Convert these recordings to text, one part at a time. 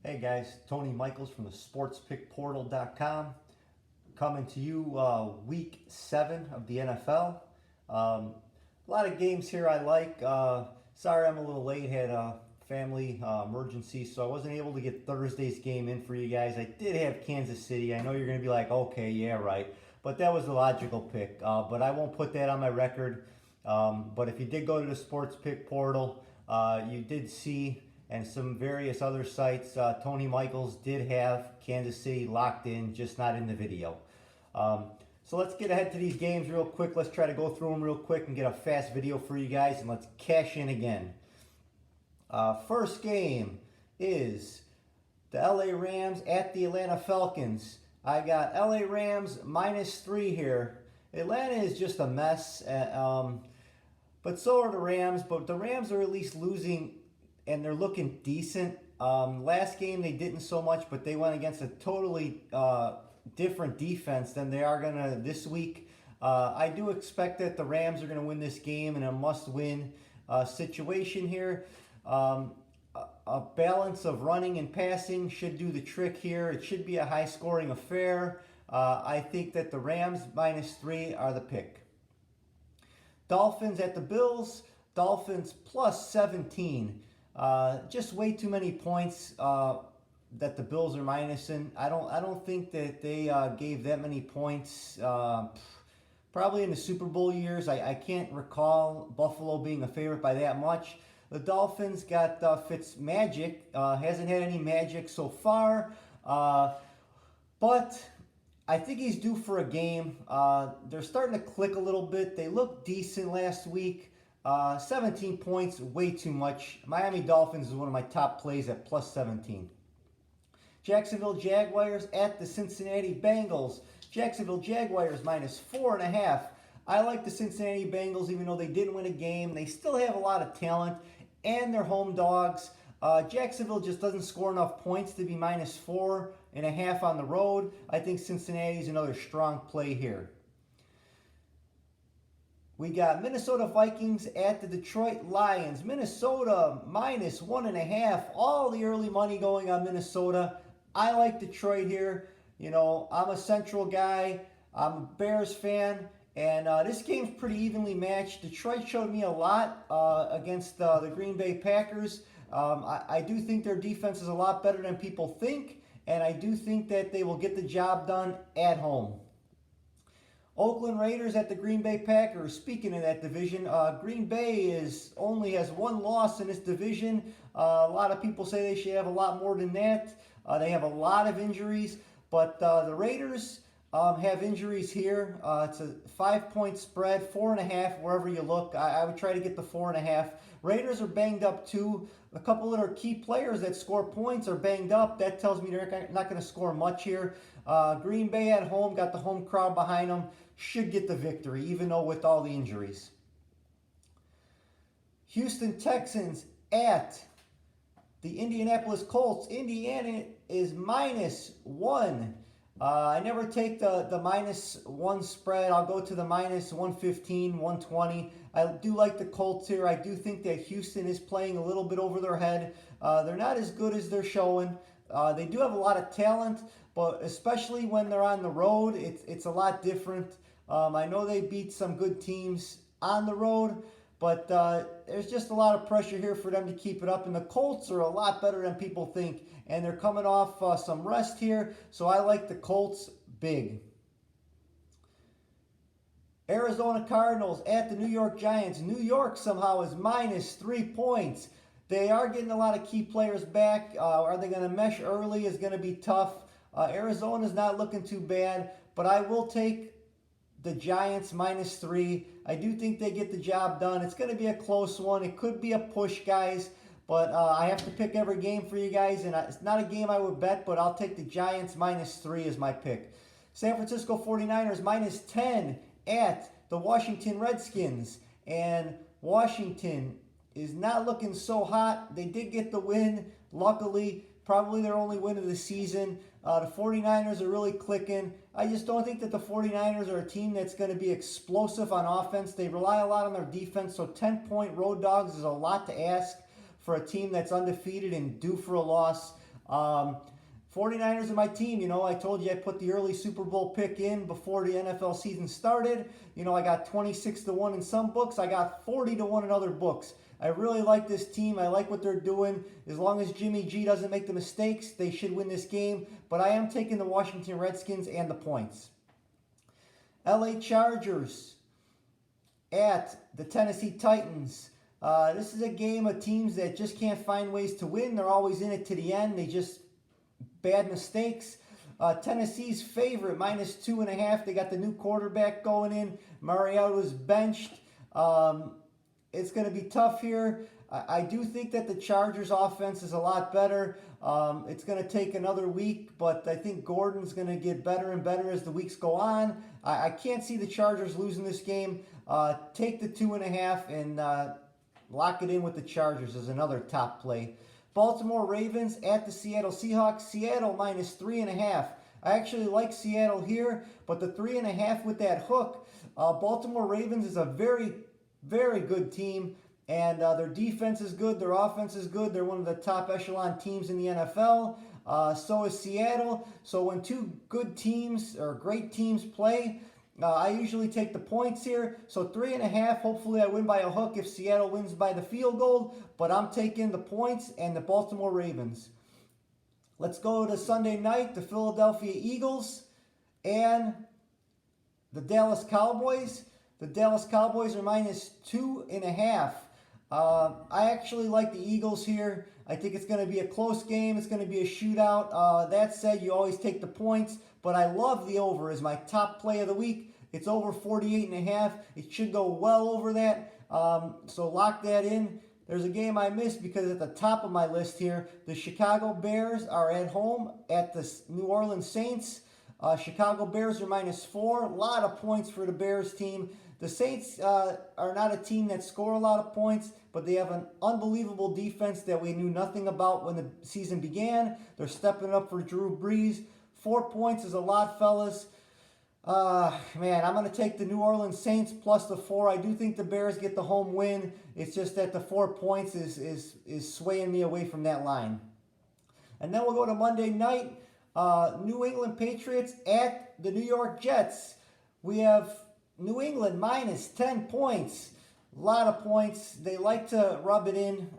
Hey guys, Tony Michaels from the SportsPickPortal.com coming to you week 7 of the NFL. A lot of games here I like. Sorry I'm a little late, had a family emergency, so I wasn't able to get Thursday's game in for you guys. I did have Kansas City. I know you're going to be like, okay, yeah, right. But that was the logical pick. But I won't put that on my record. But if you did go to the Sports Pick Portal, you did see, and some various other sites, Tony Michaels did have Kansas City locked in, just not in the video. So let's get ahead to these games real quick. Let's try to go through them real quick and get a fast video for you guys, and let's cash in again. First game is the LA Rams at the Atlanta Falcons. I got LA Rams -3 here. Atlanta is just a mess, but so are the Rams. But the Rams are at least losing, and they're looking decent. Last game they didn't so much, but they went against a totally different defense than they are going to this week. I do expect that the Rams are going to win this game in a must-win situation here. A balance of running and passing should do the trick here. It should be a high-scoring affair. I think that the Rams -3 are the pick. Dolphins at the Bills. Dolphins +17. Just way too many points that the Bills are minusing. I don't think that they gave that many points. Probably in the Super Bowl years. I can't recall Buffalo being a favorite by that much. The Dolphins got Fitzmagic. Hasn't had any magic so far. But I think he's due for a game. They're starting to click a little bit. They looked decent last week. 17 points, way too much. Miami Dolphins is one of my top plays at +17. Jacksonville Jaguars at the Cincinnati Bengals. Jacksonville Jaguars -4.5. I like the Cincinnati Bengals even though they didn't win a game. They still have a lot of talent, and they're home dogs. Jacksonville just doesn't score enough points to be -4.5 on the road. I think Cincinnati is another strong play here. We got Minnesota Vikings at the Detroit Lions. Minnesota -1.5. All the early money going on Minnesota. I like Detroit here. You know, I'm a Central guy. I'm a Bears fan. And this game's pretty evenly matched. Detroit showed me a lot against the Green Bay Packers. I do think their defense is a lot better than people think. And I do think that they will get the job done at home. Oakland Raiders at the Green Bay Packers. Speaking of that division, Green Bay only has one loss in this division. A lot of people say they should have a lot more than that. They have a lot of injuries, but the Raiders have injuries here. It's a 5-point spread, 4.5 wherever you look. I would try to get the 4.5. Raiders are banged up too. A couple of their key players that score points are banged up. That tells me they're not going to score much here. Green Bay at home, got the home crowd behind them. Should get the victory, even though with all the injuries. Houston Texans at the Indianapolis Colts. Indiana is -1. I never take the -1 spread. I'll go to the -115, 120. I do like the Colts here. I do think that Houston is playing a little bit over their head. They're not as good as they're showing. They do have a lot of talent, but especially when they're on the road, it's a lot different. I know they beat some good teams on the road, but there's just a lot of pressure here for them to keep it up. And the Colts are a lot better than people think, and they're coming off some rest here, so I like the Colts big. Arizona Cardinals at the New York Giants. New York somehow is -3 points. They are getting a lot of key players back. Are they going to mesh early is going to be tough. Arizona's not looking too bad, but I will take the Giants -3. I do think they get the job done. It's going to be a close one. It could be a push, guys, but I have to pick every game for you guys, and it's not a game I would bet, but I'll take the Giants -3 as my pick. San Francisco 49ers -10 at the Washington Redskins, and Washington is not looking so hot. They did get the win, luckily, probably their only win of the season. The 49ers are really clicking. I just don't think that the 49ers are a team that's going to be explosive on offense. They rely a lot on their defense, so 10-point road dogs is a lot to ask for a team that's undefeated and due for a loss. 49ers are my team. You know, I told you I put the early Super Bowl pick in before the NFL season started. You know, I got 26-1 in some books. I got 40-1 in other books. I really like this team. I like what they're doing. As long as Jimmy G doesn't make the mistakes, they should win this game. But I am taking the Washington Redskins and the points. LA Chargers at the Tennessee Titans. This is a game of teams that just can't find ways to win. They're always in it to the end. They just bad mistakes. Tennessee's favorite, -2.5. They got the new quarterback going in. Mariota's benched. It's going to be tough here. I do think that the Chargers offense is a lot better. It's going to take another week, but I think Gordon's going to get better and better as the weeks go on. I can't see the Chargers losing this game. Take the 2.5 and lock it in with the Chargers as another top play. Baltimore Ravens at the Seattle Seahawks. Seattle -3.5. I actually like Seattle here, but the 3.5 with that hook. Baltimore Ravens is a very, very good team, and their defense is good. Their offense is good. They're one of the top echelon teams in the NFL. So is Seattle. So when two good teams or great teams play, I usually take the points here. So 3.5. Hopefully I win by a hook if Seattle wins by the field goal. But I'm taking the points and the Baltimore Ravens. Let's go to Sunday night. The Philadelphia Eagles and the Dallas Cowboys. The Dallas Cowboys are -2.5. I actually like the Eagles here. I think it's going to be a close game. It's going to be a shootout. That said, you always take the points, but I love the over as my top play of the week. It's over 48.5. It should go well over that. So lock that in. There's a game I missed because at the top of my list here, the Chicago Bears are at home at the New Orleans Saints. Chicago Bears are -4. A lot of points for the Bears team. The Saints are not a team that score a lot of points, but they have an unbelievable defense that we knew nothing about when the season began. They're stepping up for Drew Brees. 4 points is a lot, fellas. Man, I'm going to take the New Orleans Saints plus the 4. I do think the Bears get the home win. It's just that the 4 points is swaying me away from that line. And then we'll go to Monday night. New England Patriots at the New York Jets. We have New England -10 points. A lot of points. They like to rub it in.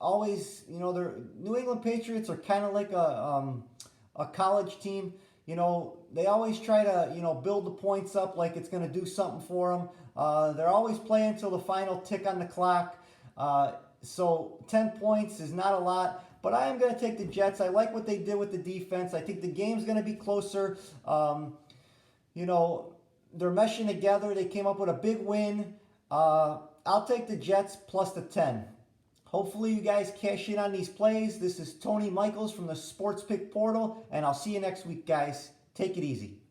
Always, you know, the New England Patriots are kind of like a college team. You know, they always try to, you know, build the points up like it's going to do something for them. They're always playing until the final tick on the clock. So 10 points is not a lot. But I am going to take the Jets. I like what they did with the defense. I think the game's going to be closer. You know, they're meshing together. They came up with a big win. I'll take the Jets plus the 10. Hopefully you guys cash in on these plays. This is Tony Michaels from the Sports Pick Portal, and I'll see you next week, guys. Take it easy.